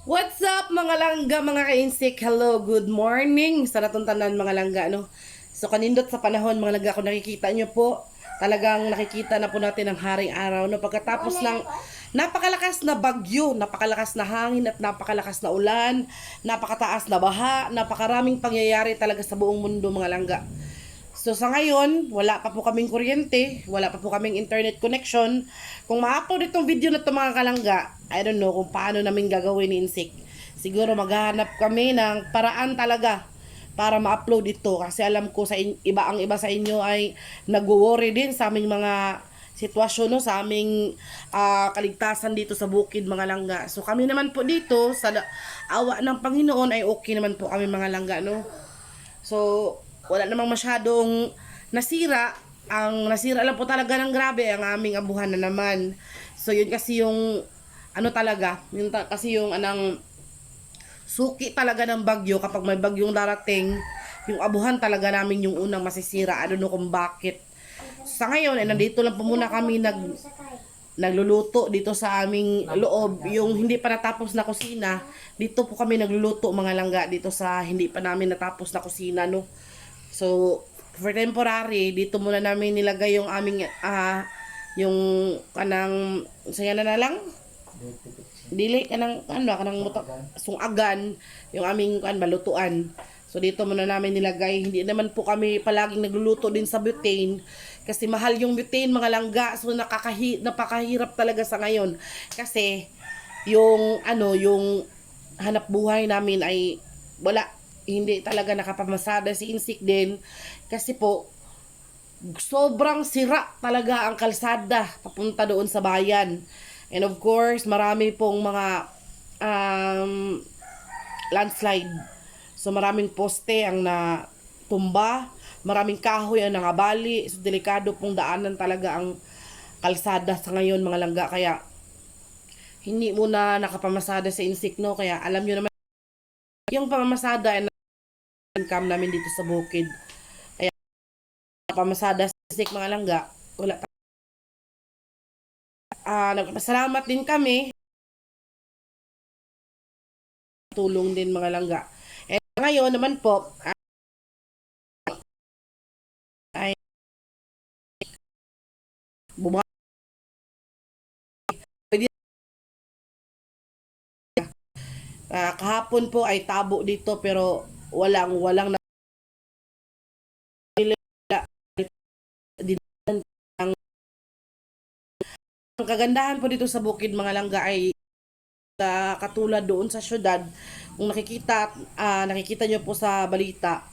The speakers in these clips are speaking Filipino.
What's up mga langga, mga ka-insik? Hello, good morning sa natuntanan mga langga, no? So kanindot sa panahon mga langga, kung nakikita nyo po, talagang nakikita na po natin ang haring araw, no? Pagkatapos ng napakalakas na bagyo, napakalakas na hangin at napakalakas na ulan, napakataas na baha, napakaraming pangyayari talaga sa buong mundo mga langga. So sa ngayon, wala pa po kaming kuryente, wala pa po kaming internet connection. Kung ma-upload itong video na ito mga kalangga, I don't know kung paano namin gagawin ni Insik. Siguro maghahanap kami ng paraan talaga para ma-upload ito. Kasi alam ko ang iba sa inyo ay nagwo-worry din sa aming mga sitwasyon, no, sa aming kaligtasan dito sa bukid mga langga. So kami naman po dito sa awa ng Panginoon ay okay naman po kami mga langga, no. So, wala namang masyadong nasira. Ang nasira lang po talaga ng grabe ang aming abuhan na naman. So, yun kasi yung ano talaga, kasi yung anang suki talaga ng bagyo kapag may bagyong darating, yung abuhan talaga namin yung unang masisira. I don't know kung bakit. Sa ngayon, ay nandito lang po muna kami nagluluto dito sa aming loob. Yung hindi pa natapos na kusina, dito po kami nagluluto mga langga dito sa hindi pa namin natapos na kusina, no. So, for temporary, dito muna namin nilagay yung aming yung kanang saya na lang dili kanang mutak sungagan yung aming balutuan. So dito muna namin nilagay. Hindi naman po kami palaging nagluluto din sa butane kasi mahal yung butane mga langga. So napakahirap talaga sa ngayon kasi yung yung hanap buhay namin ay wala, hindi talaga nakapamasada si Insik din kasi po sobrang sira talaga ang kalsada papunta doon sa bayan. And of course, marami pong mga landslide. So maraming poste ang natumba, maraming kahoy ang nangabali. So delikado pong daanan talaga ang kalsada sa ngayon mga langga. Kaya hindi muna nakapamasada sa Insik, no. Kaya alam nyo naman yung pamamasada ay income namin dito sa bukid. Kaya pamasada sa Insik mga langga, wala. Nagpasalamat din kami, tulong din mga langga. Eh ngayon naman po ay bumaba, kahapon po ay tabo dito pero walang din ang kagandahan po dito sa bukid mga langga ay katulad doon sa syudad. Kung nakikita nyo po sa balita,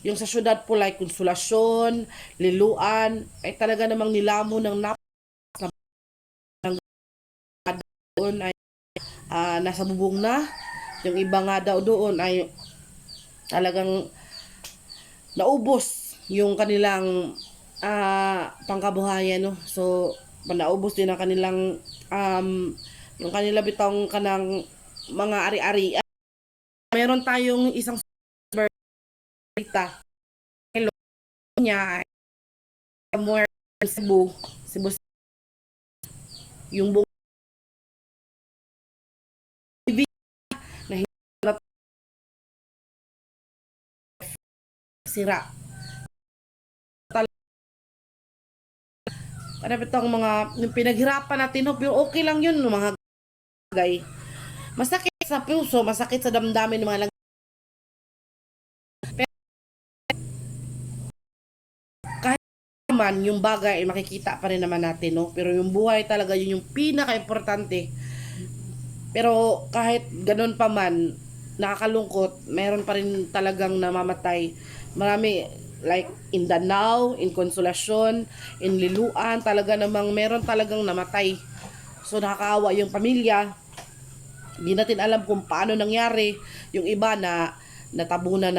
yung sa syudad po like Konsolasyon, Liluan, ay talaga namang nilamo ng doon ay nasa bubong na. Yung iba nga daw doon ay talagang naubos yung kanilang pangkabuhayan, no. So naubos din ang kanilang yung kanila bitong kanang mga ari-ari. Meron tayong isang balita. Hello niya somewhere in Cebu yung buong TV na sira. Para bitong mga yung pinaghirapan natin, no, pero okay lang yun mga gay. Masakit sa puso, masakit sa damdamin ng mga kahit naman yung bagay ay makikita pa rin naman natin, no, pero yung buhay talaga yun yung pinaka-importante. Pero kahit ganun pa man, nakakalungkot, meron pa rin talagang namamatay. Marami, like in Danao, in Consolacion, in Liluan, talaga namang meron talagang namatay. So nakakaawa yung pamilya. Hindi natin alam kung paano nangyari. Yung iba na natabunan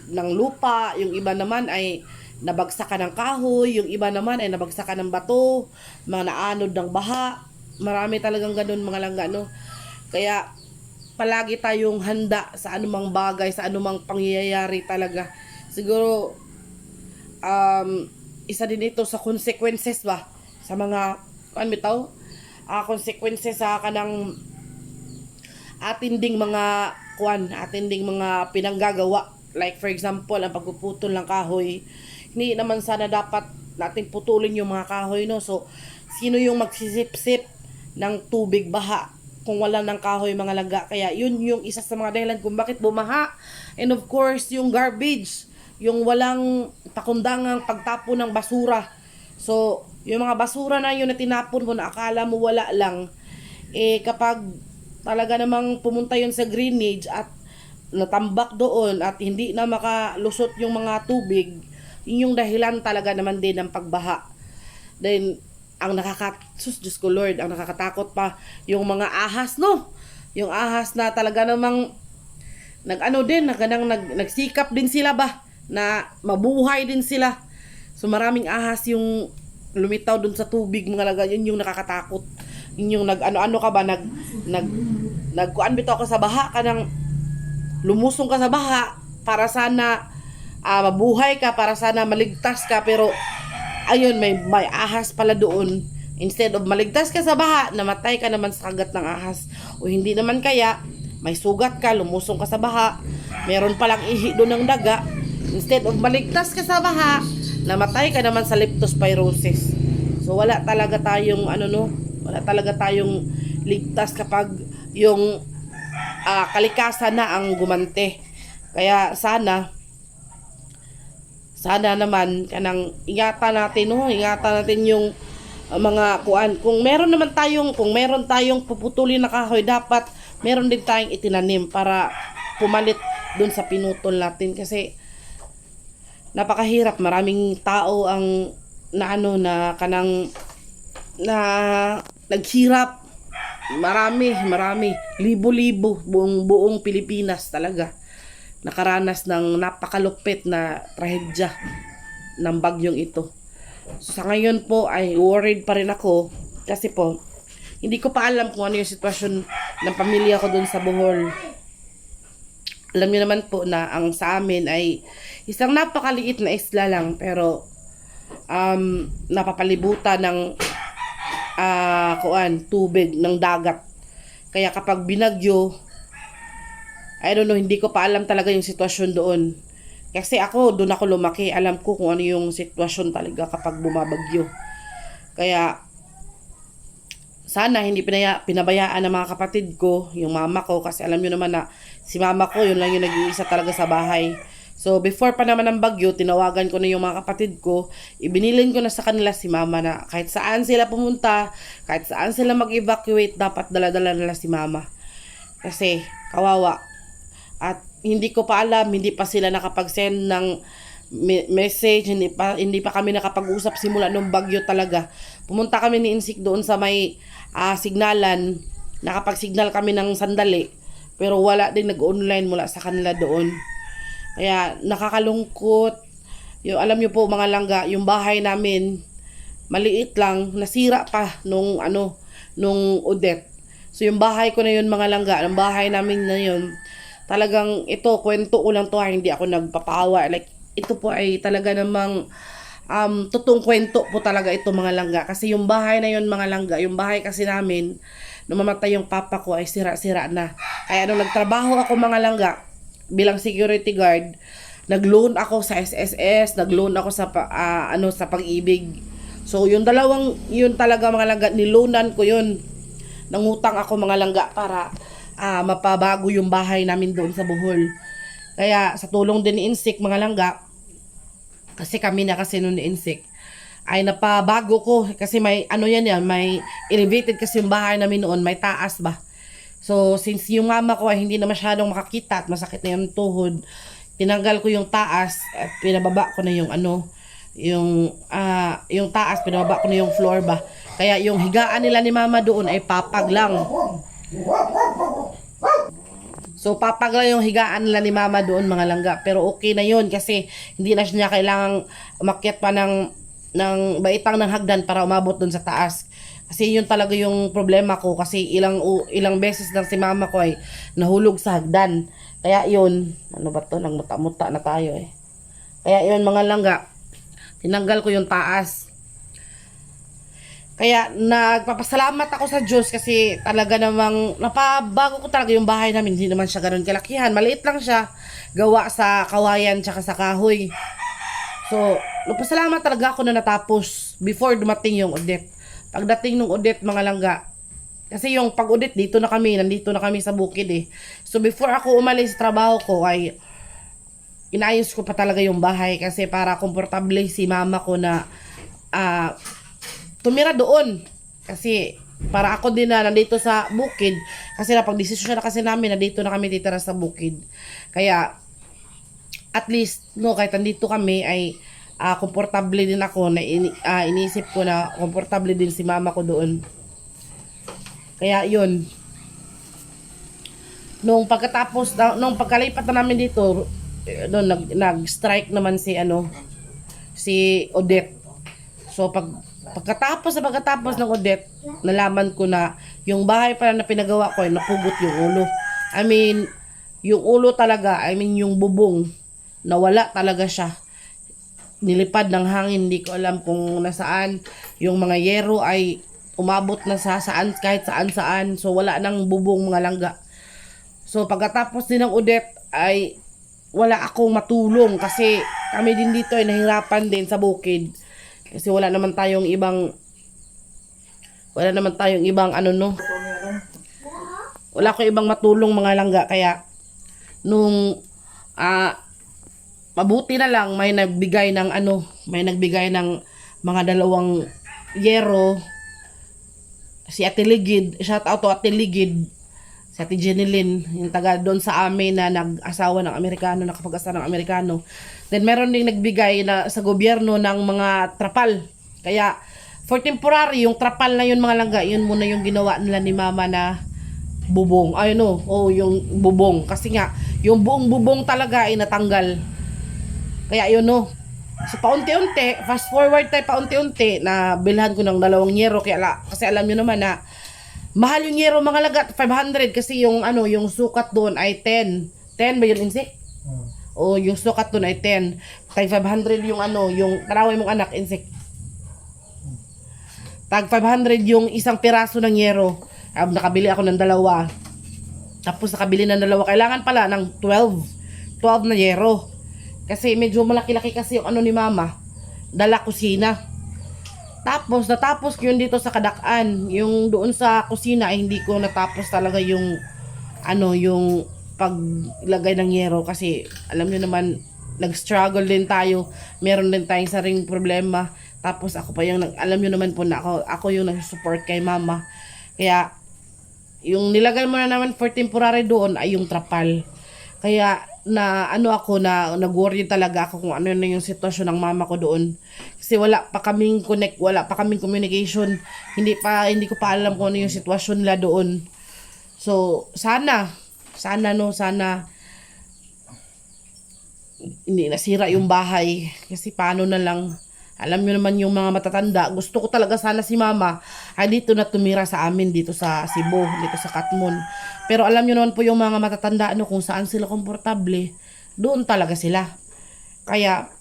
ng lupa, yung iba naman ay nabagsakan ng kahoy, yung iba naman ay nabagsakan ng bato, mga naanod ng baha. Marami talagang ganun mga langga, no. Kaya palagi tayong handa sa anumang bagay, sa anumang pangyayari talaga. Siguro isa din ito sa consequences ba sa mga consequences sa kanang atin ding mga atin ding mga pinanggagawa. Like for example, ang pagpuputol ng kahoy, hindi naman sana dapat natin putulin yung mga kahoy, no? So, sino yung magsisip-sip ng tubig baha kung wala ng kahoy, mga langga? Kaya yun yung isa sa mga dahilan kung bakit bumaha. And of course, yung garbage, yung walang pakundangang pagtapon ng basura. So, yung mga basura na yun na tinapon mo na akala mo wala lang, kapag talaga namang pumunta yun sa drainage at natambak doon at hindi na makalusot yung mga tubig, yun yung dahilan talaga naman din ng pagbaha. Then, ang Diyos ko Lord, ang nakakatakot pa, yung mga ahas, no? Yung ahas na talaga namang nagsikap din sila ba? Na mabuhay din sila. So, maraming ahas yung lumitaw dun sa tubig, mga laga, yun yung nakakatakot. Yun yung ka ba, nagkuan bitaw ka sa baha, lumusong ka sa baha para sana mabuhay ka, para sana maligtas ka, pero ayun, may ahas pala doon. Instead of maligtas ka sa baha, namatay ka naman sa kagat ng ahas. O hindi naman kaya, may sugat ka, lumusong ka sa baha, meron palang ihi doon ng daga. Instead of maligtas ka sa baha, namatay ka naman sa leptospirosis. So wala talaga tayong wala talaga tayong ligtas kapag yung kalikasan na ang gumante. Kaya sana naman ingatan natin yung mga kung meron tayong puputulin na kahoy, dapat meron din tayong itinanim para pumalit dun sa pinutol natin, kasi napakahirap. Maraming tao ang naghirap. Marami, libo-libo, buong Pilipinas talaga nakaranas ng napakalupit na trahedya ng bagyong ito. So, sa ngayon po ay worried pa rin ako, kasi po hindi ko pa alam kung ano yung sitwasyon ng pamilya ko dun sa Bohol. Alam niyo naman po na ang sa amin ay isang napakaliit na isla lang, pero napapalibutan ng tubig ng dagat. Kaya kapag binagyo, I don't know, hindi ko pa alam talaga yung sitwasyon doon. Kasi doon ako lumaki, alam ko kung ano yung sitwasyon talaga kapag bumabagyo. Kaya sana hindi pinabayaan ng mga kapatid ko, yung mama ko, kasi alam nyo naman na si mama ko, yun lang yung nag-iisa talaga sa bahay. So, before pa naman ng bagyo, tinawagan ko na yung mga kapatid ko, ibinilin ko na sa kanila si mama na kahit saan sila pumunta, kahit saan sila mag-evacuate, dapat dala-dala nila si mama. Kasi, kawawa. At hindi ko pa alam, hindi pa sila nakapag-send ng message, hindi pa kami nakapag-usap simula nung bagyo talaga. Pumunta kami ni Insik doon sa may signalan, nakapag-signal kami ng sandali, pero wala din nag-online mula sa kanila doon. Kaya nakakalungkot. Alam niyo po mga langga, yung bahay namin maliit lang, nasira pa nung Odette. So yung bahay ko na yun mga langga, ang bahay namin na yun, talagang ito, kwento ko lang to, hindi ako nagpapawa. Like, ito po ay talaga namang totoong kwento po talaga ito mga langga. Kasi yung bahay na yun mga langga, yung bahay kasi namin, nung mamatay yung papa ko ay sira-sira na. Kaya nung nagtrabaho ako mga langga, bilang security guard, nag-loan ako sa SSS, nag-loan ako sa sa Pag-ibig. So yung dalawang yun talaga mga langga, niloanan ko yun. Nangutang ako mga langga para mapabago yung bahay namin doon sa Bohol. Kaya sa tulong din ni Insik mga langga, kasi kami na kasi noon ni Insik, ay napabago ko kasi may may elevated kasi yung bahay namin noon, may taas ba. So, since yung mama ko ay hindi na masyadong makakita at masakit na yung tuhod, tinanggal ko yung taas at pinababa ko na yung yung taas, pinababa ko na yung floor ba. Kaya yung higaan nila ni mama doon ay papag lang. So, papag lang yung higaan nila ni mama doon mga langga. Pero okay na yun kasi hindi na siya kailangang umakyat pa ng baitang ng hagdan para umabot doon sa taas. Kasi yun talaga yung problema ko, kasi ilang beses lang si mama ko ay nahulog sa hagdan. Kaya yun, nagmuta-muta na tayo eh. Kaya yun mga langga, tinanggal ko yung taas. Kaya nagpapasalamat ako sa Diyos kasi talaga namang napabago ko talaga yung bahay namin. Hindi naman siya ganoon kalakihan. Maliit lang siya. Gawa sa kawayan tsaka sa kahoy. So, nagpasalamat talaga ako na natapos before dumating yung audit. Pagdating ng audit, mga langga, kasi yung pag-audit, dito na kami, nandito na kami sa bukid eh. So, before ako umalis sa trabaho ko, ay inayos ko pa talaga yung bahay kasi para komportable si mama ko na tumira doon. Kasi para ako din na nandito sa bukid, kasi napag-desisyon na kasi namin, nandito na kami titira sa bukid. Kaya, at least, no, kahit nandito kami ay komportable din ako na iniisip ko na komportable din si mama ko doon. Kaya yun, nung pagkalipat na namin dito, doon nag-strike naman si Odette. So pagkatapos ng Odette, nalaman ko na yung bahay pala na pinagawa ko ay napugot yung ulo. I mean, yung ulo talaga, yung bubong, nawala talaga siya. Nilipad ng hangin, hindi ko alam kung nasaan. Yung mga yero ay umabot na sa kahit saan. So wala nang bubong, mga langga. So pagkatapos din ng Odette ay wala akong matulong kasi kami din dito ay nahirapan din sa bukid. Kasi wala naman tayong ibang wala akong ibang matulong, mga langga. Kaya nung mabuti na lang may nagbigay ng mga 2 yero. Si Ate Ligid, shout out to Ate Ligid, si Ate Jeneline, yung taga doon sa amin na nag-asawa ng Amerikano, nakapag-asawa ng Amerikano. Then meron ding nagbigay na sa gobyerno ng mga trapal. Kaya for temporary, yung trapal na yun, mga langga, yun muna yung ginawa nila ni mama na bubong. Yung bubong. Kasi nga, yung buong bubong talaga ay natanggal. Kaya yun So paunti-unti, fast forward tayo paunti-unti, na bilhan ko ng 2 yero kasi alam niyo naman na mahal yung yero, mga lagat, 500 kasi yung sukat doon ay 10. 10 ba yun, Insik? O yung sukat doon ay 10. Tag 500 yung yung taraway mong anak, Insik. Tag 500 yung isang piraso ng yero. Nakabili ako ng 2. Tapos nakabili ng 2. Kailangan pala ng 12 na yero. Kasi medyo malaki-laki kasi yung ni mama. Dala kusina. Tapos natapos ko yun dito sa Kadakan. Yung doon sa kusina ay hindi ko natapos talaga yung yung paglagay ng yero. Kasi alam nyo naman, nag-struggle din tayo. Meron din tayong saring problema. Tapos ako pa yung, alam nyo naman po na ako yung nag-support kay mama. Kaya yung nilagay mo na naman for temporary doon ay yung trapal. Kaya nag-worry talaga ako kung ano na yung sitwasyon ng mama ko doon. Kasi wala pa kaming wala pa kaming communication. Hindi ko pa alam kung ano yung sitwasyon nila doon. So, sana hindi nasira yung bahay. Kasi paano na lang, alam nyo naman yung mga matatanda. Gusto ko talaga sana si mama ay dito na tumira sa amin, dito sa Cebu, dito sa Katmon. Pero alam nyo naman po yung mga matatanda kung saan sila komportable, doon talaga sila. Kaya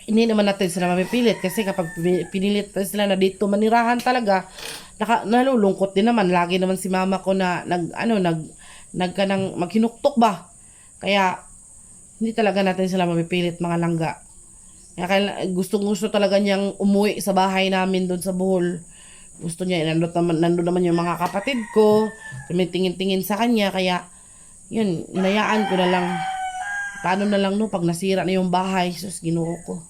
hindi naman natin sila mapipilit kasi kapag pinilit sila na dito manirahan talaga, nalulungkot din naman. Lagi naman si mama ko na maghinuktok ba. Kaya hindi talaga natin sila mapipilit, mga langga. Kaya gusto talaga niyang umuwi sa bahay namin doon sa Bohol. Gusto niya, nandun naman yung mga kapatid ko, tumitingin-tingin sa kanya. Kaya yun, inayaan ko na lang. Paano na lang pag nasira na yung bahay, sus, Ginoo ko.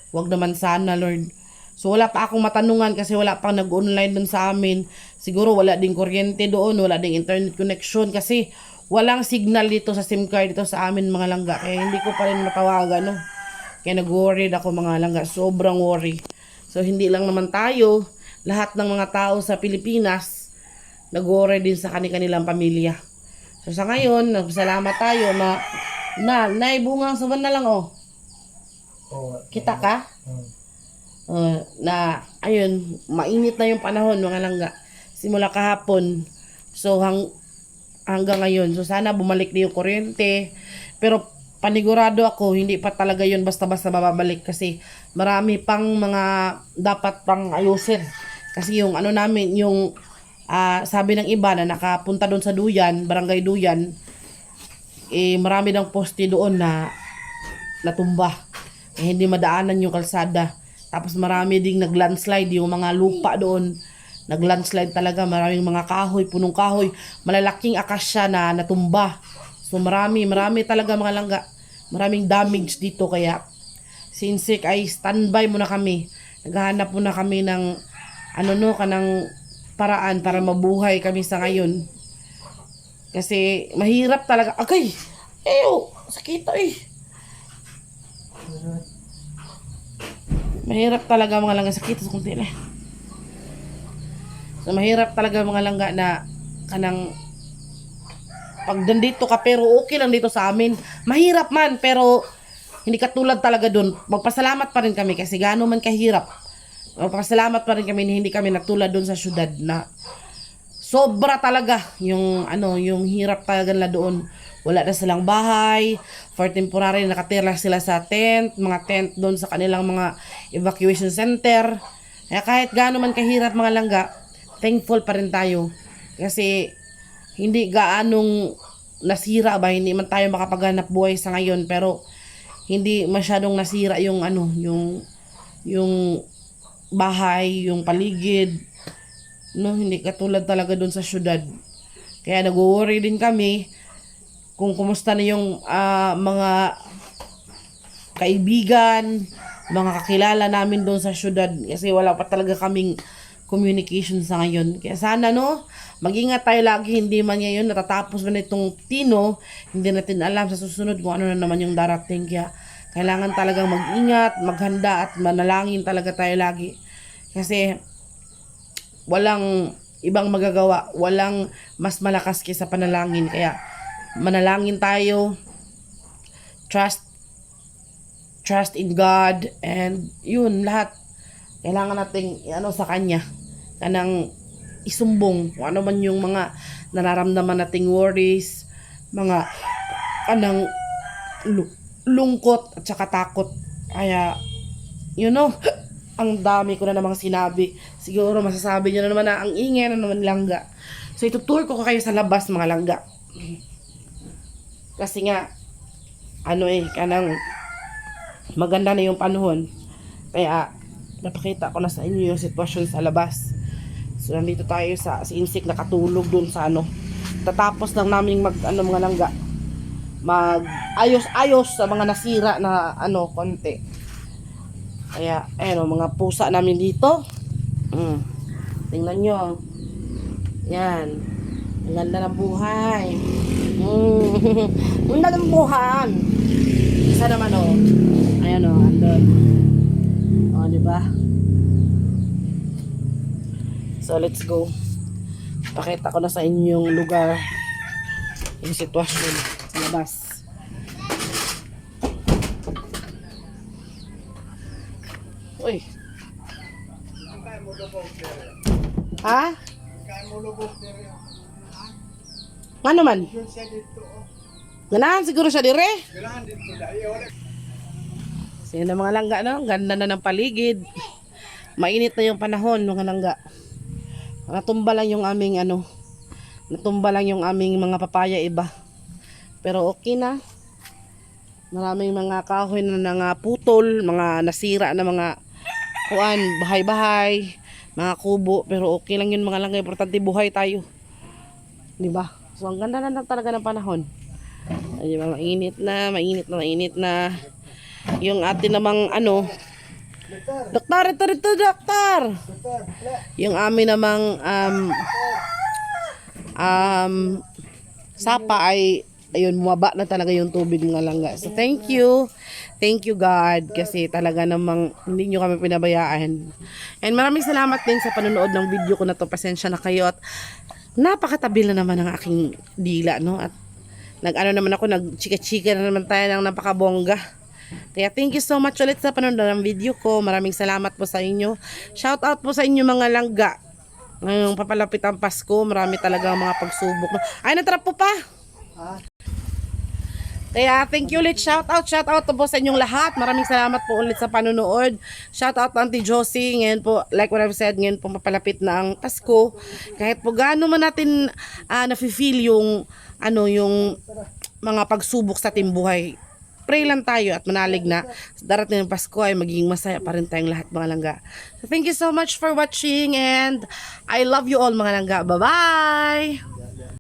Wag naman sana, Lord. So wala pa akong matanungan kasi wala pang nag-online doon sa amin. Siguro wala ding kuryente doon, wala ding internet connection kasi walang signal dito sa SIM card dito sa amin, mga langga. Kaya hindi ko pa rin matawagan, Kaya nag-worried ako, mga langga. Sobrang worry. So hindi lang naman tayo, lahat ng mga tao sa Pilipinas nag-worry din sa kanilang pamilya. So sa ngayon, nagpasalamat tayo na naibungang saban na lang, Kita ka? Na ayun, mainit na yung panahon, mga langga. Simula kahapon. So hanggang ngayon. So sana bumalik na yung kuryente. Pero panigurado ako, hindi pa talaga yun basta-basta babalik kasi marami pang mga dapat pang ayusin. Kasi yung ano namin, yung sabi ng iba na nakapunta doon sa Duyan, Barangay Duyan, marami ng poste doon na natumba. Hindi madaanan yung kalsada. Tapos marami ding naglandslide yung mga lupa doon. Naglandslide talaga, maraming mga kahoy, punong kahoy, malalaking akasya na natumba. So marami talaga mga langga. Maraming damage dito kaya sinsik ay standby muna kami. Naghahanap muna kami ng kanang paraan para mabuhay kami sa ngayon. Kasi mahirap talaga. Agay! Sakit Mahirap talaga mga langga, sakit sa kunti na. So mahirap talaga mga langga na kanang pag nandito ka pero okay lang dito sa amin. Mahirap man pero hindi katulad talaga dun. Magpasalamat pa rin kami kasi gaano man kahirap. Magpasalamat pa rin kami na hindi kami natulad dun sa syudad na sobra talaga yung yung hirap talaga nila doon. Wala na silang bahay. For temporary nakatira sila sa mga tent doon sa kanilang mga evacuation center. Kaya kahit gaano man kahirap mga langga, thankful pa rin tayo. Kasi hindi gaanong nasira ba, hindi man tayo makapaghanap buhay sa ngayon, pero hindi masyadong nasira yung yung bahay, yung paligid. Hindi katulad talaga doon sa syudad. Kaya nag-worry din kami kung kumusta na yung mga kaibigan, mga kakilala namin doon sa syudad kasi wala pa talaga kaming communication sa ngayon. Kaya sana mag-ingat tayo lagi, hindi man ngayon natatapos man itong Tino, hindi natin alam sa susunod kung ano na naman yung darating. Kaya kailangan talagang mag-ingat, maghanda at manalangin talaga tayo lagi. Kasi walang ibang magagawa, walang mas malakas kaysa panalangin. Kaya manalangin tayo, trust in God, and yun lahat kailangan nating sa kanya, kanang isumbong kung ano man yung mga nararamdaman nating worries, mga kanang lungkot at saka takot. Kaya ang dami ko na namang sinabi. Siguro masasabi niyo na naman na ang ingay na naman langga. So itutour ko kayo sa labas mga langga. Kasi nga kanang maganda na yung panahon. Kaya napakita ko na sa inyo yung sitwasyon sa labas. So nandito tayo sa insik nakatulog doon sa Tatapos lang namin mga langga, mag-ayos sa mga nasira na konti. Kaya mga pusa namin dito. Tingnan nyo. Yan. Ang ganda ng buhay. Ang ganda ng buhay. Isa naman ayan andun. Diba? So let's go. Pakita ko na sa inyo yung lugar, yung sitwasyon sa labas. Uy. Ha? Ano man? Ganahan siguro siya dire. Sino na mga langga ganda na ng paligid. Mainit na yung panahon mga langga. Natumba lang yung aming mga papaya iba. Pero okay na. Maraming mga kahoy na putol, mga nasira na mga bahay-bahay, mga kubo, pero okay lang yun mga langga, importante buhay tayo. 'Di ba? So ang ganda na talaga ng panahon. Ay, mainit na. Yung atin namang doktor. Yung amin namang sapa ay ayun, bumaba na talaga yung tubig ng langga. So thank you God, kasi talaga namang hindi nyo kami pinabayaan. And maraming salamat din sa panonood ng video ko na to. Pasensya na kayo at napakatabil na naman ang aking dila at naman ako, nagchika-chika na naman tayo ng napakabongga. Kaya thank you so much ulit sa panonood ng video ko. Maraming salamat po sa inyo. Shout out po sa inyo mga langga. Ngayong papalapit ang Pasko, marami talaga mga pagsubok. Ay, natrap po pa! Kaya thank you ulit. Shout out to po sa inyong lahat. Maraming salamat po ulit sa panunood. Shout out to Auntie Josie. Ngayon po, like what I've said, ngayon po mapalapit na ang Pasko. Kahit po gaano man natin nafe-feel yung yung mga pagsubok sa ating buhay. Pray lang tayo at manalig na darating ng Pasko ay magiging masaya pa rin tayong lahat mga langga. So thank you so much for watching and I love you all mga langga. Bye-bye!